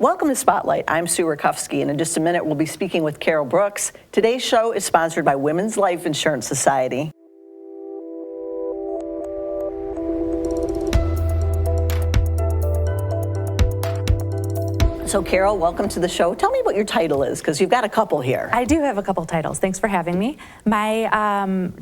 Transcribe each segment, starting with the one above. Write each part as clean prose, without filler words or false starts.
Welcome to Spotlight. I'm Sue Rakowski, and in just a minute we'll be speaking with Carol Brooks. Today's show is sponsored by Women's Life Insurance Society. So Carol, welcome to the show. Tell me what your title is, because you've got a couple here. I do have a couple titles. Thanks for having me. My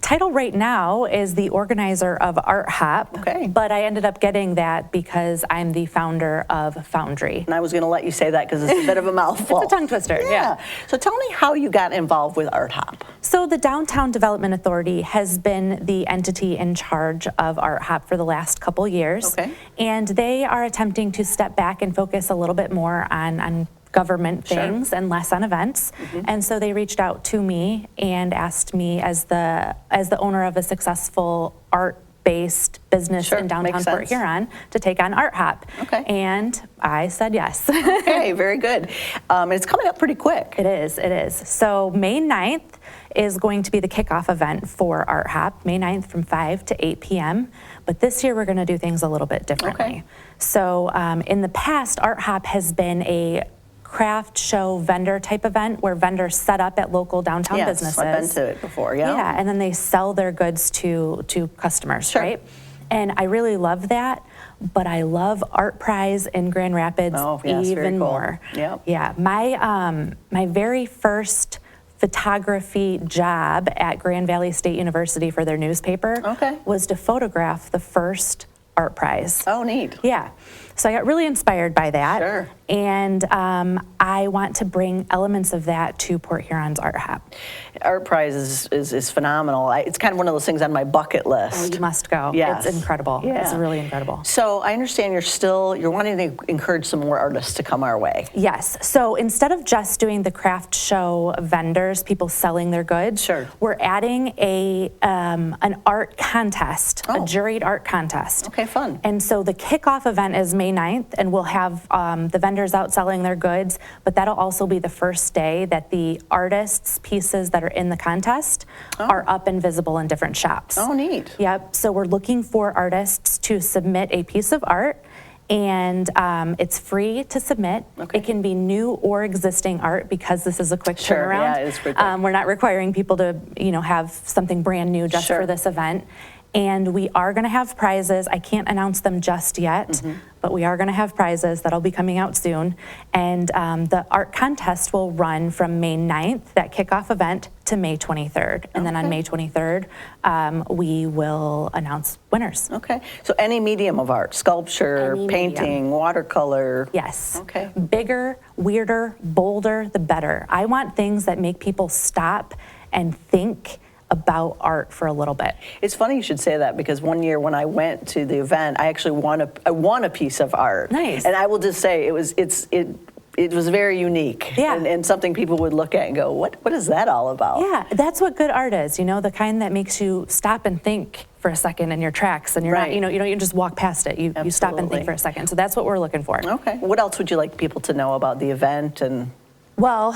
title right now is the organizer of Art Hop, Okay. but I ended up getting that because I'm the founder of Foundry. And I was going to let you say that because it's a bit of a mouthful. It's a tongue twister, yeah. So tell me how you got involved with Art Hop. So the Downtown Development Authority has been the entity in charge of Art Hop for the last couple years. Okay. And they are attempting to step back and focus a little bit more on government things and less on events. And so they reached out to me and asked me as the owner of a successful art-based business in downtown Port Huron to take on Art Hop. Okay. And I said yes. Okay, very good. And it's coming up pretty quick. It is. So May 9th is going to be the kickoff event for Art Hop, May 9th from 5 to 8 p.m. But this year we're going to do things a little bit differently. Okay. So in the past, Art Hop has been a craft show vendor type event where vendors set up at local downtown businesses. I've been to it before, Yeah, and then they sell their goods to customers, right? And I really love that, but I love Art Prize in Grand Rapids even more. Yep. Yeah, my very first photography job at Grand Valley State University for their newspaper was to photograph the first Art Prize. Oh, neat. Yeah. So I got really inspired by that. Sure. And I want to bring elements of that to Port Huron's Art Hop. Art Prize is phenomenal. It's kind of one of those things on my bucket list. Oh, you must go. Yes. It's incredible. Yeah. It's really incredible. So I understand you're wanting to encourage some more artists to come our way. Yes. So instead of just doing the craft show vendors, people selling their goods, we're adding an art contest, a juried art contest. Okay, fun. And so the kickoff event is May 9th, and we'll have the vendors out selling their goods, but that'll also be the first day that the artists' pieces that are in the contest are up and visible in different shops. Oh, neat. Yep. So we're looking for artists to submit a piece of art, and it's free to submit. Okay. It can be new or existing art because this is a quick turnaround. Yeah, it is pretty quick. We're not requiring people to, have something brand new just for this event. And we are going to have prizes. I can't announce them just yet, but we are going to have prizes that'll be coming out soon. And the art contest will run from May 9th, that kickoff event, to May 23rd. And then on May 23rd, we will announce winners. Okay. So any medium of art, sculpture, painting, watercolor. Yes. Okay. Bigger, weirder, bolder, the better. I want things that make people stop and think about art for a little bit. It's funny you should say that, because one year when I went to the event, I actually won a piece of art. Nice. And I will just say it was very unique. Yeah. And something people would look at and go, what is that all about? Yeah, that's what good art is, the kind that makes you stop and think for a second in your tracks, and you're not, you don't just walk past it. You stop and think for a second. So that's what we're looking for. Okay. What else would you like people to know about the event? And well,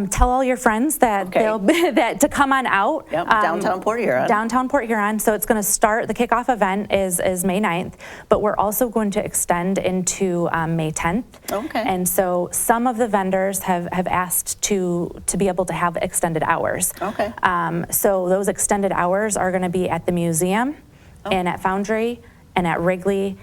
tell all your friends that that to come on out. Yep, downtown Port Huron. Downtown Port Huron. So it's going to start. The kickoff event is May 9th, but we're also going to extend into May 10th. Okay. And so some of the vendors have asked to be able to have extended hours. Okay. So those extended hours are going to be at the museum, and at Foundry, and at Wrigley.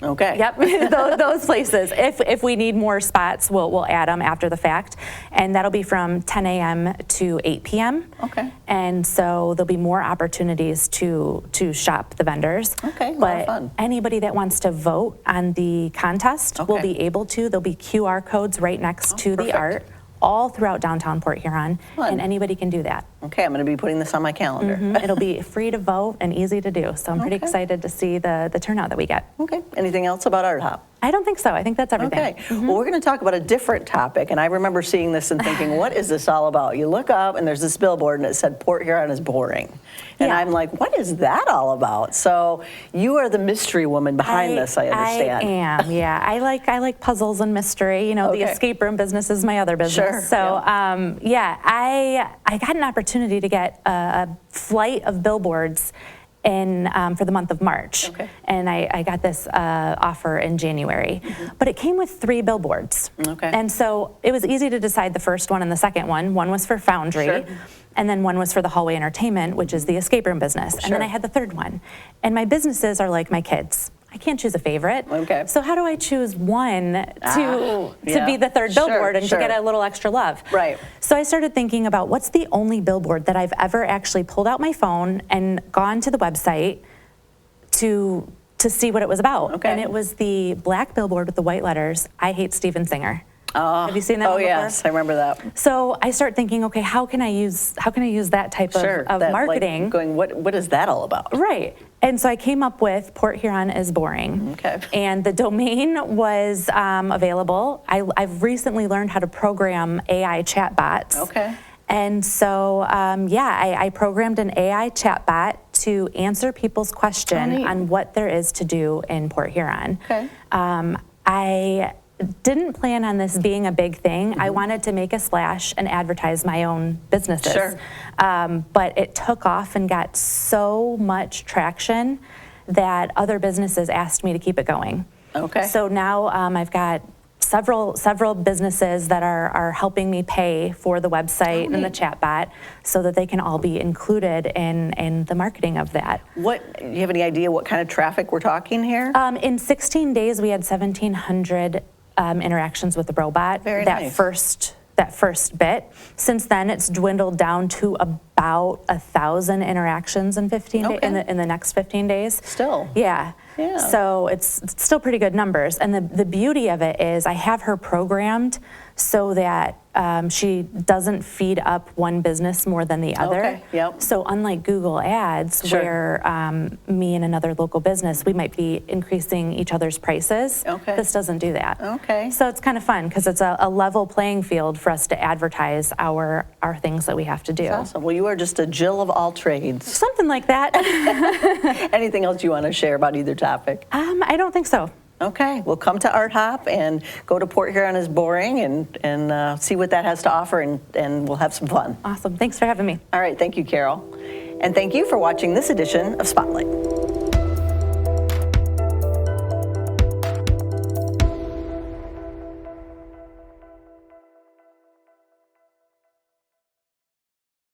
Okay. Yep, those places. If we need more spots, we'll add them after the fact. And that'll be from 10 a.m. to 8 p.m. Okay. And so there'll be more opportunities to shop the vendors. Okay, a lot but of fun. Anybody that wants to vote on the contest will be able to. There'll be QR codes right next to the art, all throughout downtown Port Huron, and anybody can do that. Okay, I'm going to be putting this on my calendar. It'll be free to vote and easy to do. So I'm pretty excited to see the turnout that we get. Okay. Anything else about Art Hop? I don't think so. I think that's everything. Okay. Well, we're going to talk about a different topic, and I remember seeing this and thinking, what is this all about? You look up, and there's this billboard, and it said, Port Huron is boring. And I'm like, what is that all about? So you are the mystery woman behind this, I understand. I am, yeah. I like puzzles and mystery. The escape room business is my other business. Sure. So, I got an opportunity to get a flight of billboards for the month of March. Okay. And I got this offer in January. But it came with 3 billboards. Okay. And so it was easy to decide the first one and the second one. One was for Foundry. Sure. And then one was for the Hallway Entertainment, which is the escape room business. And then Sure. I had the third one. And my businesses are like my kids. I can't choose a favorite. Okay. So how do I choose one to yeah. be the third Sure, billboard and sure. to get a little extra love? Right. So I started thinking about what's the only billboard that I've ever actually pulled out my phone and gone to the website to see what it was about. Okay. And it was the black billboard with the white letters, "I hate Steven Singer." Have you seen that Oh, one before? yes, I remember that. So I start thinking, okay, how can I use that type Sure. of that, marketing? Like, going, what is that all about? Right. And so I came up with Port Huron is boring. Okay. And the domain was available. I've recently learned how to program AI chatbots. Okay. And so, I programmed an AI chatbot to answer people's question neat. on what there is to do in Port Huron. Okay. I didn't plan on this being a big thing. I wanted to make a splash and advertise my own businesses. Sure. But it took off and got so much traction that other businesses asked me to keep it going. Okay. So now I've got several businesses that are helping me pay for the website and the chatbot so that they can all be included in the marketing of that. Do you have any idea what kind of traffic we're talking here? In 16 days, we had 1,700 interactions with the robot. Very that nice. That first bit. Since then, it's dwindled down to about 1,000 interactions in 15 days. Okay. In the next 15 days. Still. Yeah. Yeah. So it's still pretty good numbers. And the beauty of it is I have her programmed so that she doesn't feed up one business more than the other. Okay, yep. So unlike Google Ads, Sure. where me and another local business, we might be increasing each other's prices. Okay. This doesn't do that. Okay. So it's kind of fun because it's a level playing field for us to advertise our things that we have to do. Awesome. Well, you are just a Jill of all trades. Something like that. Anything else you want to share about either topic? I don't think so. Okay, well, come to Art Hop and go to Port Huron is boring and see what that has to offer, and we'll have some fun. Awesome. Thanks for having me. All right, thank you, Carol. And thank you for watching this edition of Spotlight.